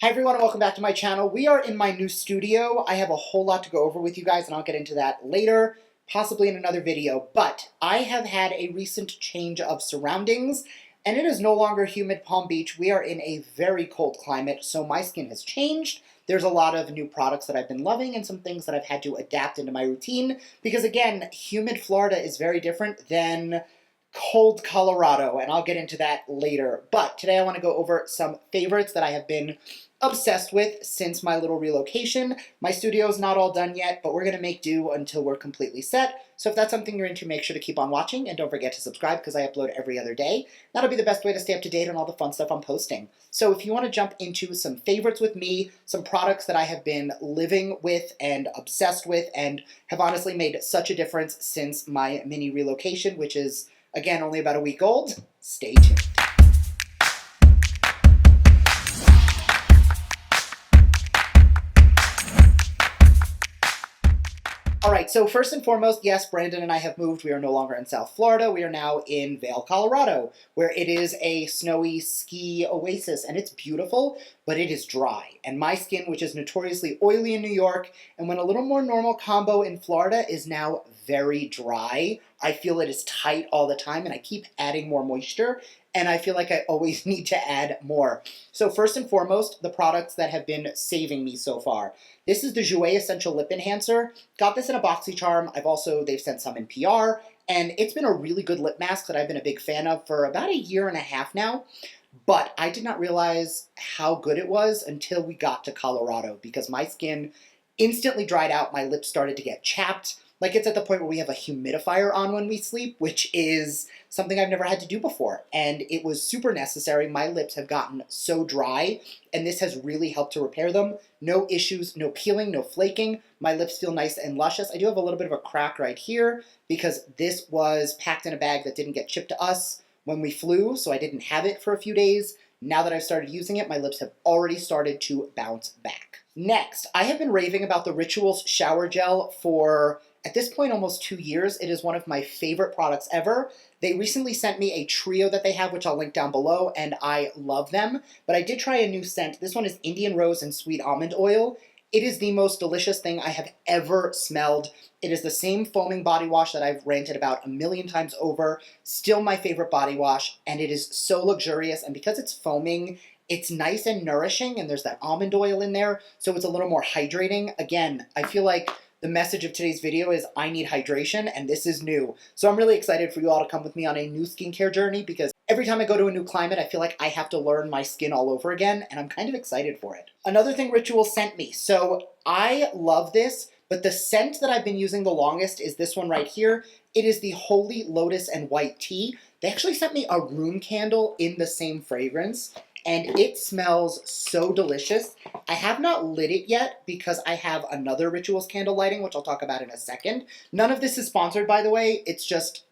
Hi everyone and welcome back to my channel. We are in my new studio. I have a whole lot to go over with you guys and I'll get into that later, possibly in another video. But I have had a recent change of surroundings and it is no longer humid Palm Beach. We are in a very cold climate, so my skin has changed. There's a lot of new products that I've been loving and some things that I've had to adapt into my routine because again, humid Florida is very different than cold Colorado, and I'll get into that later. But today I want to go over some favorites that I have been obsessed with since my little relocation. My studio is not all done yet, but we're going to make do until we're completely set. So if that's something you're into, make sure to keep on watching, and don't forget to subscribe because I upload every other day. That'll be the best way to stay up to date on all the fun stuff I'm posting. So if you want to jump into some favorites with me, some products that I have been living with and obsessed with and have honestly made such a difference since my mini relocation, which is again, only about a week old. Stay tuned. All right, so first and foremost, yes, Brandon and I have moved. We are no longer in South Florida. We are now in Vail, Colorado, where it is a snowy ski oasis, and it's beautiful, but it is dry. And my skin, which is notoriously oily in New York, and when a little more normal combo in Florida, is now very dry. I feel it is tight all the time, and I keep adding more moisture, and I feel like I always need to add more. So first and foremost, the products that have been saving me so far. This is the Jouer Essential Lip Enhancer. Got this in a BoxyCharm. They've sent some in PR, and it's been a really good lip mask that I've been a big fan of for about a year and a half now. But I did not realize how good it was until we got to Colorado because my skin instantly dried out. My lips started to get chapped. Like it's at the point where we have a humidifier on when we sleep, which is something I've never had to do before. And it was super necessary. My lips have gotten so dry, and this has really helped to repair them. No issues, no peeling, no flaking. My lips feel nice and luscious. I do have a little bit of a crack right here because this was packed in a bag that didn't get shipped to us when we flew, so I didn't have it for a few days. Now that I've started using it, my lips have already started to bounce back. Next, I have been raving about the Rituals Shower Gel for, at this point, almost 2 years. It is one of my favorite products ever. They recently sent me a trio that they have, which I'll link down below, and I love them. But I did try a new scent. This one is Indian Rose and Sweet Almond Oil. It is the most delicious thing I have ever smelled. It is the same foaming body wash that I've ranted about a million times over. Still my favorite body wash, and it is so luxurious. And because it's foaming, it's nice and nourishing, and there's that almond oil in there, so it's a little more hydrating. Again, I feel like the message of today's video is I need hydration, and this is new. So I'm really excited for you all to come with me on a new skincare journey because every time I go to a new climate, I feel like I have to learn my skin all over again, and I'm kind of excited for it. Another thing Ritual sent me. So I love this, but the scent that I've been using the longest is this one right here. It is the Holy Lotus and White Tea. They actually sent me a room candle in the same fragrance, and it smells so delicious. I have not lit it yet because I have another Rituals candle lighting, which I'll talk about in a second. None of this is sponsored, by the way. It's just,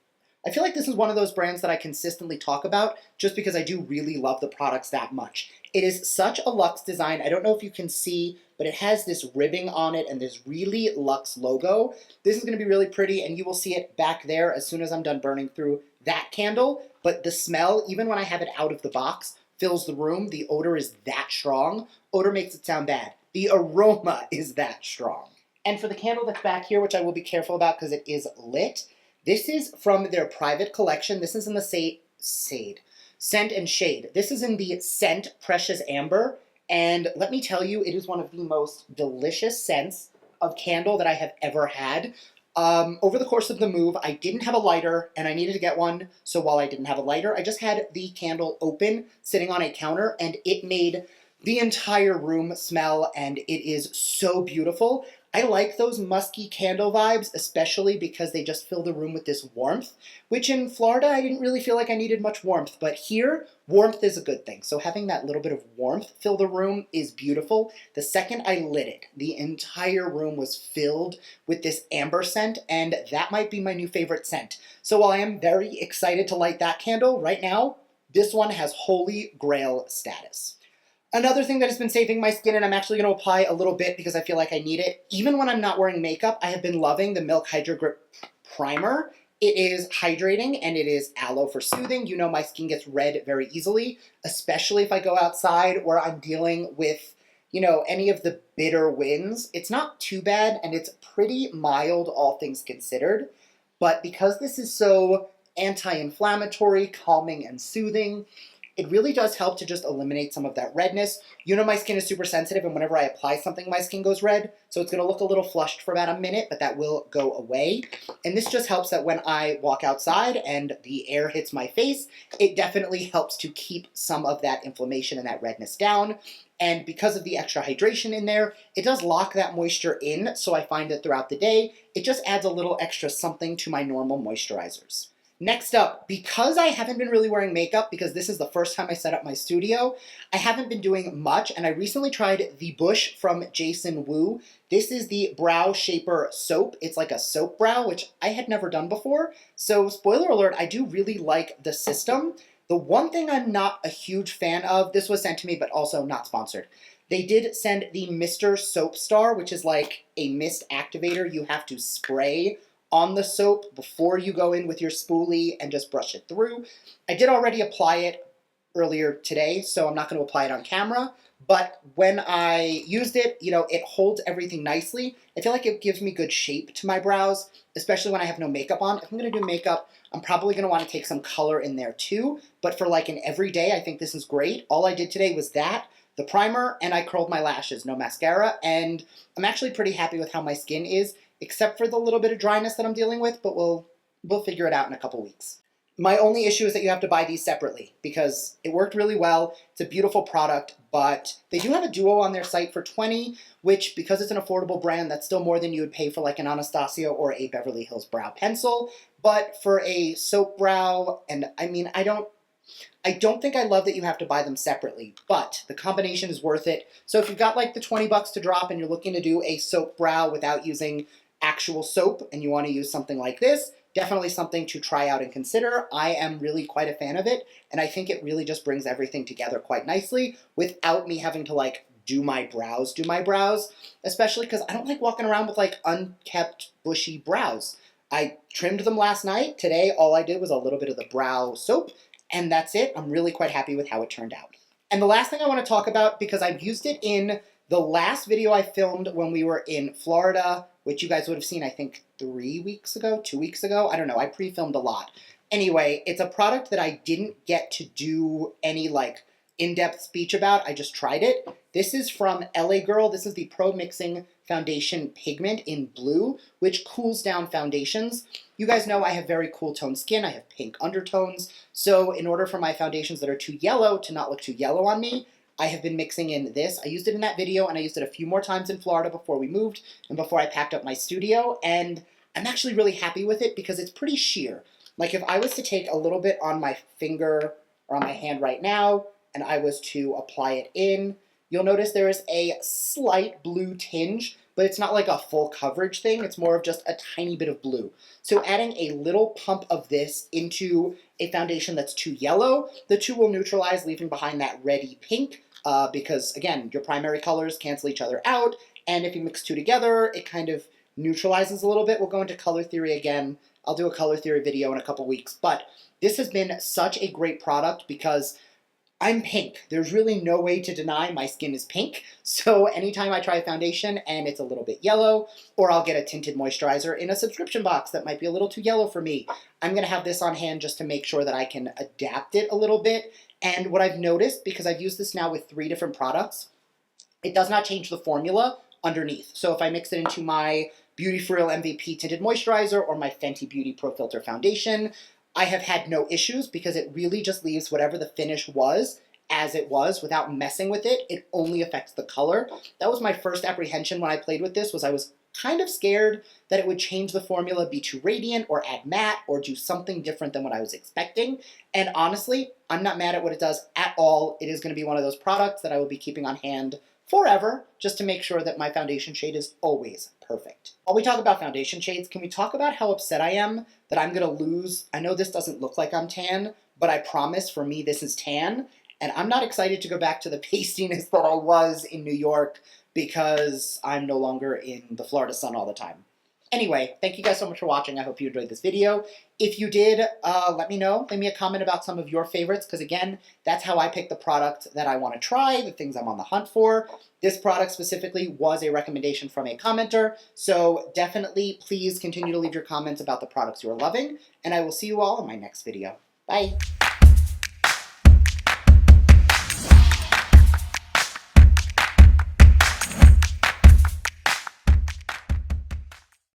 I feel like this is one of those brands that I consistently talk about just because I do really love the products that much. It is such a luxe design. I don't know if you can see, but it has this ribbing on it and this really luxe logo. This is going to be really pretty, and you will see it back there as soon as I'm done burning through that candle. But the smell, even when I have it out of the box, fills the room. The odor is that strong. Odor makes it sound bad. The aroma is that strong. And for the candle that's back here, which I will be careful about because it is lit, this is from their private collection. This is in the Scent and Shade. This is in the scent Precious Amber. And let me tell you, it is one of the most delicious scents of candle that I have ever had. Over the course of the move, I didn't have a lighter, and I needed to get one, so while I didn't have a lighter, I just had the candle open, sitting on a counter, and it made the entire room smell, and it is so beautiful. I like those musky candle vibes, especially because they just fill the room with this warmth, which in Florida, I didn't really feel like I needed much warmth, but here, warmth is a good thing. So having that little bit of warmth fill the room is beautiful. The second I lit it, the entire room was filled with this amber scent, and that might be my new favorite scent. So while I am very excited to light that candle right now, this one has Holy Grail status. Another thing that has been saving my skin, and I'm actually going to apply a little bit because I feel like I need it, even when I'm not wearing makeup, I have been loving the Milk Hydro Grip Primer. It is hydrating and it is aloe for soothing. You know my skin gets red very easily, especially if I go outside where I'm dealing with any of the bitter winds. It's not too bad, and it's pretty mild, all things considered. But because this is so anti-inflammatory, calming, and soothing, it really does help to just eliminate some of that redness. My skin is super sensitive, and whenever I apply something, my skin goes red. So it's going to look a little flushed for about a minute, but that will go away. And this just helps that when I walk outside and the air hits my face, it definitely helps to keep some of that inflammation and that redness down. And because of the extra hydration in there, it does lock that moisture in. So I find that throughout the day, it just adds a little extra something to my normal moisturizers. Next up, because I haven't been really wearing makeup, because this is the first time I set up my studio, I haven't been doing much, and I recently tried the Bush from Jason Wu. This is the Brow Shaper Soap. It's like a soap brow, which I had never done before. So, spoiler alert, I do really like the system. The one thing I'm not a huge fan of, this was sent to me, but also not sponsored. They did send the Mr. Soap Star, which is like a mist activator you have to spray on the soap before you go in with your spoolie and just brush it through. I did already apply it earlier today, so I'm not going to apply it on camera. But when I used it, it holds everything nicely. I feel like it gives me good shape to my brows, especially when I have no makeup on. If I'm going to do makeup, I'm probably going to want to take some color in there too. But for like an everyday, I think this is great. All I did today was that, the primer, and I curled my lashes, no mascara. And I'm actually pretty happy with how my skin is, except for the little bit of dryness that I'm dealing with, but we'll figure it out in a couple weeks. My only issue is that you have to buy these separately because it worked really well. It's a beautiful product, but they do have a duo on their site for $20, which, because it's an affordable brand, that's still more than you would pay for like an Anastasia or a Beverly Hills brow pencil. But for a soap brow, and I don't think I love that you have to buy them separately, but the combination is worth it. So if you've got like the $20 to drop and you're looking to do a soap brow without using actual soap and you want to use something like this, definitely something to try out and consider. I am really quite a fan of it, and I think it really just brings everything together quite nicely without me having to like do my brows, especially because I don't like walking around with like unkept bushy brows. I trimmed them last night. Today, all I did was a little bit of the brow soap, and that's it. I'm really quite happy with how it turned out. And the last thing I want to talk about, because I've used it in the last video I filmed when we were in Florida, which you guys would have seen, I think, 2 weeks ago. I don't know. I pre-filmed a lot. Anyway, it's a product that I didn't get to do any, like, in-depth speech about. I just tried it. This is from LA Girl. This is the Pro Mixing Foundation Pigment in blue, which cools down foundations. You guys know I have very cool toned skin. I have pink undertones. So in order for my foundations that are too yellow to not look too yellow on me, I have been mixing in this. I used it in that video, and I used it a few more times in Florida before we moved and before I packed up my studio, and I'm actually really happy with it because it's pretty sheer. Like if I was to take a little bit on my finger or on my hand right now, and I was to apply it in, you'll notice there is a slight blue tinge, but it's not like a full coverage thing. It's more of just a tiny bit of blue. So adding a little pump of this into a foundation that's too yellow, the two will neutralize, leaving behind that reddy pink, because, again, your primary colors cancel each other out, and if you mix two together, it kind of neutralizes a little bit. We'll go into color theory again. I'll do a color theory video in a couple weeks, but this has been such a great product because I'm pink. There's really no way to deny my skin is pink. So anytime I try a foundation and it's a little bit yellow, or I'll get a tinted moisturizer in a subscription box that might be a little too yellow for me, I'm going to have this on hand just to make sure that I can adapt it a little bit. And what I've noticed, because I've used this now with 3 different products, it does not change the formula underneath. So if I mix it into my Beauty For Real MVP Tinted Moisturizer or my Fenty Beauty Pro Filter Foundation, I have had no issues because it really just leaves whatever the finish was as it was without messing with it. It only affects the color. That was my first apprehension when I played with this, was I was kind of scared that it would change the formula, be too radiant or add matte or do something different than what I was expecting. And honestly, I'm not mad at what it does at all. It is going to be one of those products that I will be keeping on hand forever, just to make sure that my foundation shade is always perfect. While we talk about foundation shades, can we talk about how upset I am that I'm going to lose? I know this doesn't look like I'm tan, but I promise for me this is tan, and I'm not excited to go back to the pastiness that I was in New York because I'm no longer in the Florida sun all the time. Anyway, thank you guys so much for watching. I hope you enjoyed this video. If you did, let me know. Leave me a comment about some of your favorites, because again, that's how I pick the product that I want to try, the things I'm on the hunt for. This product specifically was a recommendation from a commenter, so definitely please continue to leave your comments about the products you are loving, and I will see you all in my next video. Bye!